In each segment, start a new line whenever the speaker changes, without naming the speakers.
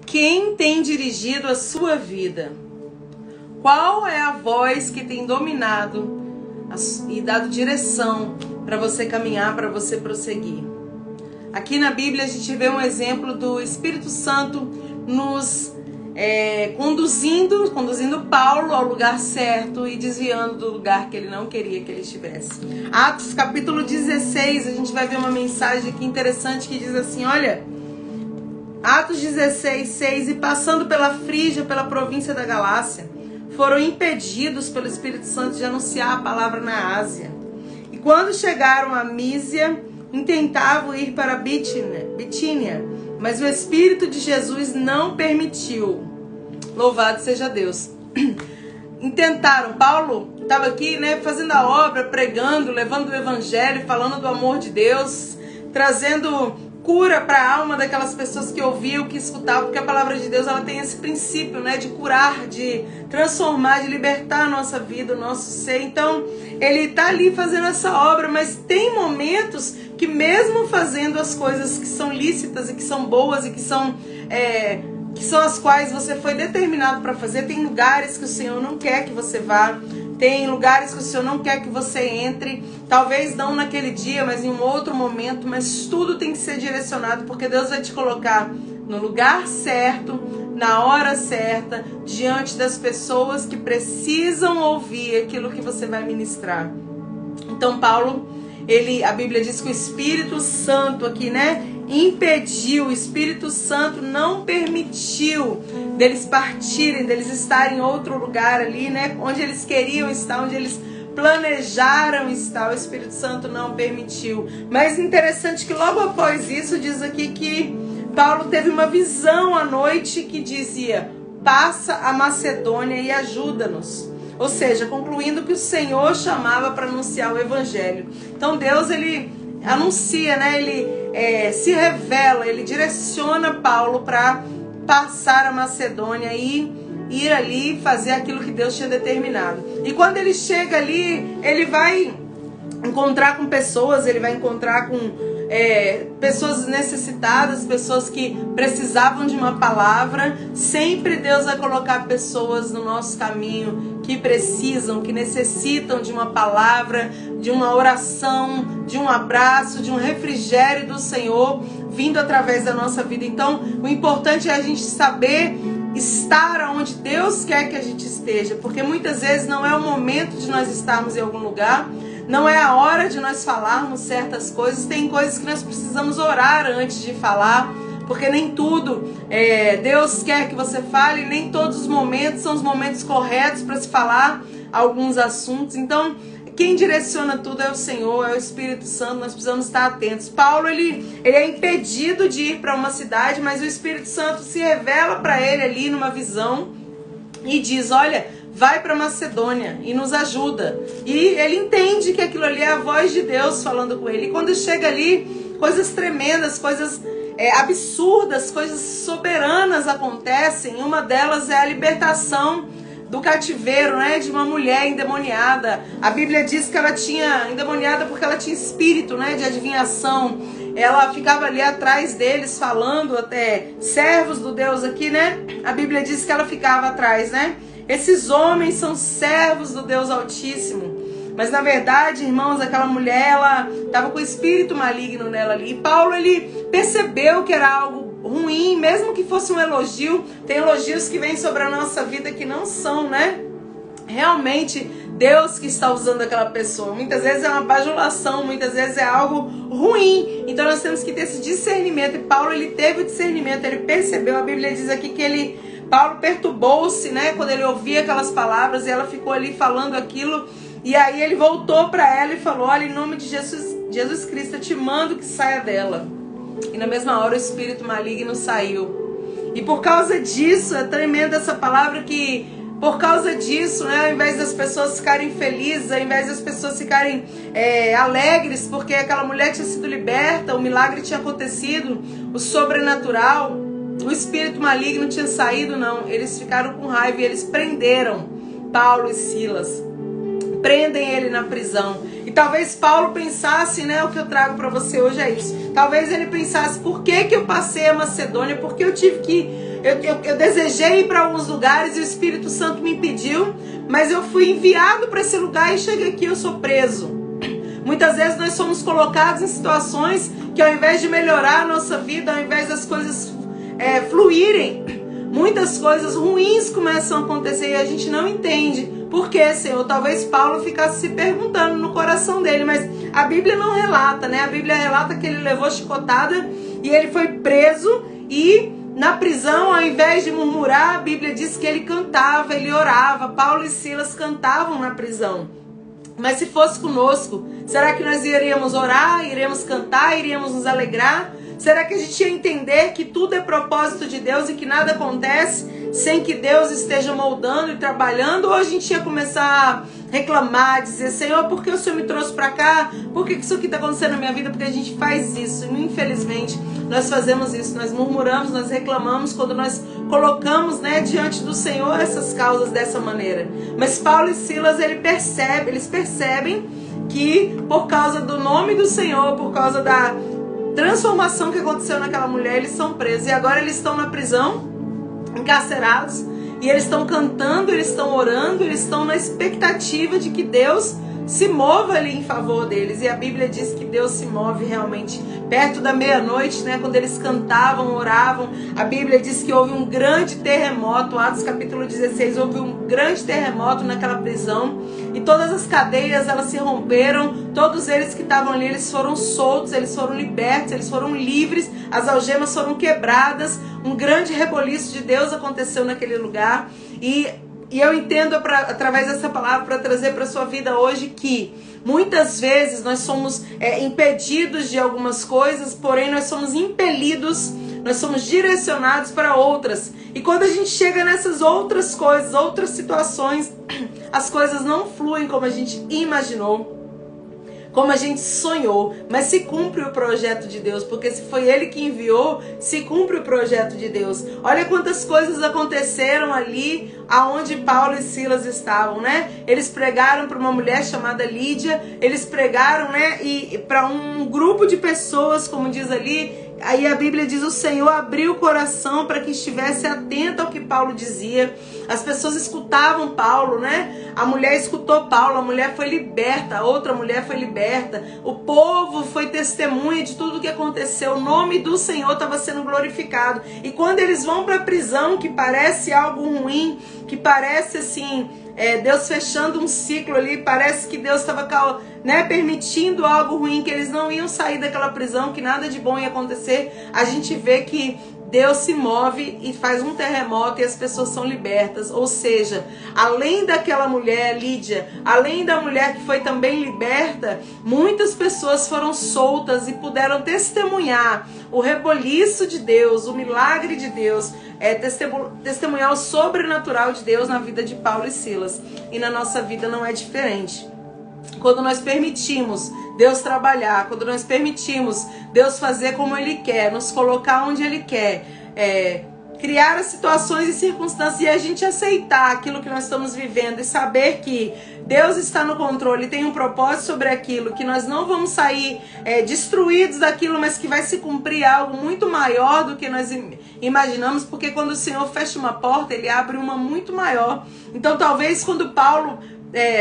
Quem tem dirigido a sua vida? Qual é a voz que tem dominado e dado direção para você caminhar, para você prosseguir? Aqui na Bíblia a gente vê um exemplo do Espírito Santo nos conduzindo Paulo ao lugar certo e desviando do lugar que ele não queria que ele estivesse. Atos capítulo 16, a gente vai ver uma mensagem aqui interessante que diz assim, olha, Atos 16, 6, e passando pela Frígia, pela província da Galácia, foram impedidos pelo Espírito Santo de anunciar a palavra na Ásia. E quando chegaram a Mísia, intentavam ir para Bitínia, mas o Espírito de Jesus não permitiu. Louvado seja Deus. Intentaram, Paulo estava aqui, fazendo a obra, pregando, levando o evangelho, falando do amor de Deus, trazendo cura para a alma daquelas pessoas que ouviam, que escutavam, porque a palavra de Deus ela tem esse princípio, de curar, de transformar, de libertar a nossa vida, o nosso ser. Então, ele está ali fazendo essa obra, mas tem momentos que mesmo fazendo as coisas que são lícitas e que são boas e que são as quais você foi determinado para fazer, tem lugares que o Senhor não quer que você vá, tem lugares que o Senhor não quer que você entre, talvez não naquele dia, mas em um outro momento, mas tudo tem que ser direcionado, porque Deus vai te colocar no lugar certo, na hora certa, diante das pessoas que precisam ouvir aquilo que você vai ministrar. Então Paulo, a Bíblia diz que o Espírito Santo aqui, impediu, o Espírito Santo não permitiu deles partirem, deles estarem em outro lugar ali, onde eles queriam estar, onde eles planejaram estar, o Espírito Santo não permitiu. Mas interessante que logo após isso diz aqui que Paulo teve uma visão à noite que dizia, passa a Macedônia e ajuda-nos. Ou seja, concluindo que o Senhor chamava para anunciar o Evangelho. Então Deus, ele anuncia, ele se revela, ele direciona Paulo para passar a Macedônia e ir ali fazer aquilo que Deus tinha determinado. E quando ele chega ali, ele vai encontrar com pessoas, ele vai encontrar com pessoas necessitadas, pessoas que precisavam de uma palavra. Sempre Deus vai colocar pessoas no nosso caminho que precisam, que necessitam de uma palavra, de uma oração, de um abraço, de um refrigério do Senhor vindo através da nossa vida. Então, o importante é a gente saber estar onde Deus quer que a gente esteja, porque muitas vezes não é o momento de nós estarmos em algum lugar, não é a hora de nós falarmos certas coisas. Tem coisas que nós precisamos orar antes de falar, porque nem tudo Deus quer que você fale, nem todos os momentos são os momentos corretos para se falar alguns assuntos. Então, quem direciona tudo é o Senhor, é o Espírito Santo, nós precisamos estar atentos. Paulo, ele é impedido de ir para uma cidade, mas o Espírito Santo se revela para ele ali numa visão e diz, olha, vai para Macedônia e nos ajuda. E ele entende que aquilo ali é a voz de Deus falando com ele. E quando chega ali, coisas tremendas, coisas absurdas, coisas soberanas acontecem. Uma delas é a libertação do cativeiro, de uma mulher endemoniada. A Bíblia diz que ela tinha endemoniada porque ela tinha espírito, de adivinhação. Ela ficava ali atrás deles falando, até servos do Deus aqui, A Bíblia diz que ela ficava atrás, Esses homens são servos do Deus Altíssimo. Mas na verdade, irmãos, aquela mulher, ela estava com o espírito maligno nela ali. E Paulo, ele percebeu que era algo ruim, mesmo que fosse um elogio. Tem elogios que vêm sobre a nossa vida que não são, realmente Deus que está usando aquela pessoa. Muitas vezes é uma bajulação, muitas vezes é algo ruim. Então nós temos que ter esse discernimento. E Paulo, ele teve o discernimento, ele percebeu. A Bíblia diz aqui que Paulo perturbou-se, quando ele ouvia aquelas palavras, e ela ficou ali falando aquilo. E aí ele voltou para ela e falou, olha, em nome de Jesus Cristo, eu te mando que saia dela. E na mesma hora o espírito maligno saiu. E por causa disso, é tremenda essa palavra que, por causa disso, ao invés das pessoas ficarem felizes, ao invés das pessoas ficarem alegres, porque aquela mulher tinha sido liberta, o milagre tinha acontecido, o sobrenatural, o espírito maligno tinha saído, não. Eles ficaram com raiva e eles prenderam Paulo e Silas. Prendem ele na prisão. E talvez Paulo pensasse, o que eu trago para você hoje é isso. Talvez ele pensasse, por que eu passei a Macedônia? Por que eu tive que eu desejei ir para alguns lugares e o Espírito Santo me impediu, mas eu fui enviado para esse lugar e cheguei aqui, eu sou preso. Muitas vezes nós somos colocados em situações que ao invés de melhorar a nossa vida, ao invés das coisas fluírem, muitas coisas ruins começam a acontecer e a gente não entende. Por quê, Senhor? Talvez Paulo ficasse se perguntando no coração dele, mas a Bíblia não relata, né? A Bíblia relata que ele levou chicotada e ele foi preso e na prisão, ao invés de murmurar, a Bíblia diz que ele cantava, ele orava. Paulo e Silas cantavam na prisão. Mas se fosse conosco, será que nós iríamos orar, iríamos cantar, iríamos nos alegrar? Será que a gente ia entender que tudo é propósito de Deus e que nada acontece sem que Deus esteja moldando e trabalhando? Ou a gente ia começar a reclamar, dizer, Senhor, por que o Senhor me trouxe para cá? Por que isso aqui está acontecendo na minha vida? Porque a gente faz isso. E infelizmente nós fazemos isso. Nós murmuramos, nós reclamamos quando nós colocamos, né, diante do Senhor essas causas dessa maneira. Mas Paulo e Silas, eles percebem que por causa do nome do Senhor, por causa da transformação que aconteceu naquela mulher, eles são presos. E agora eles estão na prisão, encarcerados, e eles estão cantando, eles estão orando, eles estão na expectativa de que Deus se mova ali em favor deles. E a Bíblia diz que Deus se move realmente perto da meia-noite, né? Quando eles cantavam, oravam, a Bíblia diz que houve um grande terremoto. Atos capítulo 16, houve um grande terremoto naquela prisão e todas as cadeias, elas se romperam. Todos eles que estavam ali, eles foram soltos, eles foram libertos, eles foram livres, as algemas foram quebradas. Um grande reboliço de Deus aconteceu naquele lugar. E eu entendo através dessa palavra para trazer para a sua vida hoje que muitas vezes nós somos impedidos de algumas coisas, porém nós somos impelidos, nós somos direcionados para outras. E quando a gente chega nessas outras coisas, outras situações, as coisas não fluem como a gente imaginou, como a gente sonhou, mas se cumpre o projeto de Deus, porque se foi Ele que enviou, se cumpre o projeto de Deus. Olha quantas coisas aconteceram ali aonde Paulo e Silas estavam, né? Eles pregaram para uma mulher chamada Lídia, eles pregaram, né, e para um grupo de pessoas, como diz ali. Aí a Bíblia diz, o Senhor abriu o coração para que estivesse atento ao que Paulo dizia. As pessoas escutavam Paulo, né? A mulher escutou Paulo, a mulher foi liberta, a outra mulher foi liberta. O povo foi testemunha de tudo o que aconteceu. O nome do Senhor estava sendo glorificado. E quando eles vão para a prisão, que parece algo ruim, que parece assim, Deus fechando um ciclo ali, parece que Deus estava, né, permitindo algo ruim, que eles não iam sair daquela prisão, que nada de bom ia acontecer. A gente vê que Deus se move e faz um terremoto e as pessoas são libertas. Ou seja, além daquela mulher, Lídia, além da mulher que foi também liberta, muitas pessoas foram soltas e puderam testemunhar o reboliço de Deus, o milagre de Deus, testemunhar o sobrenatural de Deus na vida de Paulo e Silas. E na nossa vida não é diferente. Quando nós permitimos Deus trabalhar, quando nós permitimos Deus fazer como Ele quer, nos colocar onde Ele quer, criar as situações e circunstâncias e a gente aceitar aquilo que nós estamos vivendo e saber que Deus está no controle, tem um propósito sobre aquilo, que nós não vamos sair destruídos daquilo, mas que vai se cumprir algo muito maior do que nós imaginamos, porque quando o Senhor fecha uma porta, Ele abre uma muito maior. Então talvez quando Paulo...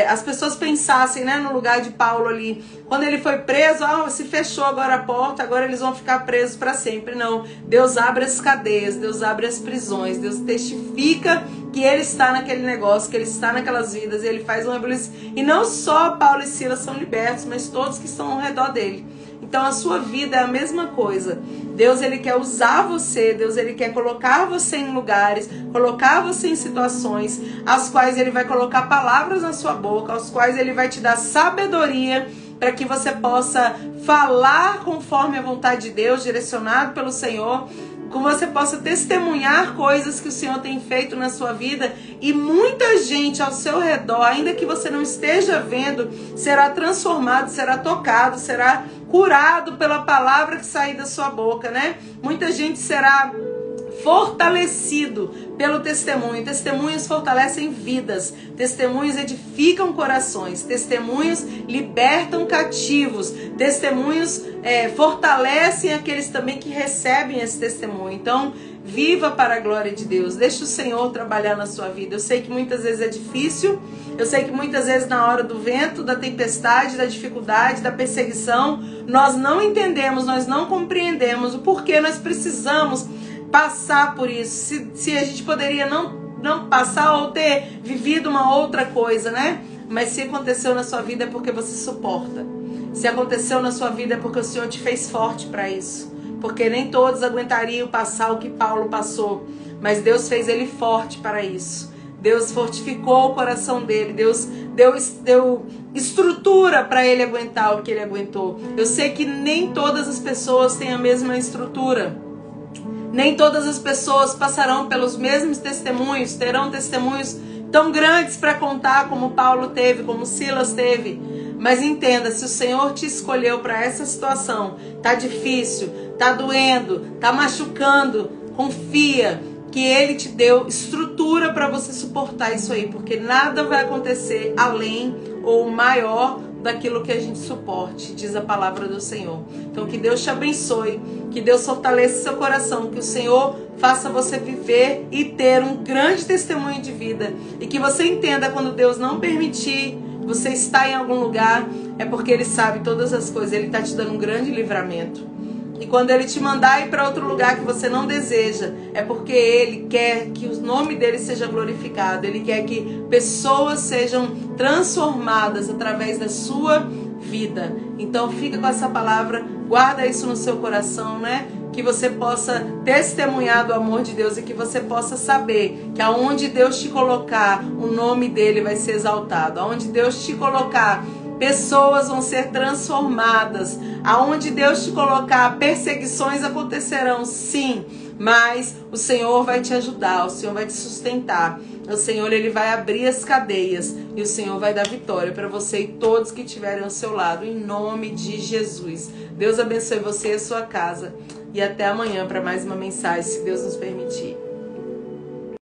as pessoas pensassem, né, no lugar de Paulo ali, quando ele foi preso, se fechou agora a porta, agora eles vão ficar presos para sempre. Não, Deus abre as cadeias, Deus abre as prisões, Deus testifica que Ele está naquele negócio, que Ele está naquelas vidas, e Ele faz um reboliço. E não só Paulo e Silas são libertos, mas todos que estão ao redor dele. Então a sua vida é a mesma coisa. Deus, Ele quer usar você, Deus, Ele quer colocar você em lugares, colocar você em situações as quais Ele vai colocar palavras na sua boca, aos quais Ele vai te dar sabedoria para que você possa falar conforme a vontade de Deus, direcionado pelo Senhor, que você possa testemunhar coisas que o Senhor tem feito na sua vida e muita gente ao seu redor, ainda que você não esteja vendo, será transformado, será tocado, será curado pela palavra que sair da sua boca, né? Muita gente será fortalecido pelo testemunho. Testemunhos fortalecem vidas, testemunhos edificam corações, testemunhos libertam cativos, testemunhos fortalecem aqueles também que recebem esse testemunho. Então, viva para a glória de Deus. Deixe o Senhor trabalhar na sua vida. Eu sei que muitas vezes é difícil. Eu sei que muitas vezes na hora do vento, da tempestade, da dificuldade, da perseguição, nós não entendemos, nós não compreendemos o porquê nós precisamos passar por isso. Se a gente poderia não passar ou ter vivido uma outra coisa, né? Mas se aconteceu na sua vida é porque você suporta. Se aconteceu na sua vida é porque o Senhor te fez forte para isso. Porque nem todos aguentariam passar o que Paulo passou. Mas Deus fez ele forte para isso. Deus fortificou o coração dele. Deus deu estrutura para ele aguentar o que ele aguentou. Eu sei que nem todas as pessoas têm a mesma estrutura. Nem todas as pessoas passarão pelos mesmos testemunhos, terão testemunhos tão grandes para contar como Paulo teve, como Silas teve. Mas entenda, se o Senhor te escolheu para essa situação, tá difícil, tá doendo, tá machucando, confia que Ele te deu estrutura para você suportar isso aí, porque nada vai acontecer além ou maior daquilo que a gente suporte, diz a palavra do Senhor. Então que Deus te abençoe, que Deus fortaleça seu coração, que o Senhor faça você viver e ter um grande testemunho de vida, e que você entenda quando Deus não permitir você estar em algum lugar, é porque Ele sabe todas as coisas, Ele está te dando um grande livramento. E quando Ele te mandar ir para outro lugar que você não deseja, é porque Ele quer que o nome dEle seja glorificado. Ele quer que pessoas sejam transformadas através da sua vida. Então fica com essa palavra, guarda isso no seu coração, né? Que você possa testemunhar do amor de Deus e que você possa saber que aonde Deus te colocar, o nome dEle vai ser exaltado. Aonde Deus te colocar, pessoas vão ser transformadas. Aonde Deus te colocar, perseguições acontecerão, sim. Mas o Senhor vai te ajudar, o Senhor vai te sustentar. O Senhor, Ele vai abrir as cadeias e o Senhor vai dar vitória para você e todos que estiverem ao seu lado, em nome de Jesus. Deus abençoe você e a sua casa. E até amanhã para mais uma mensagem, se Deus nos permitir.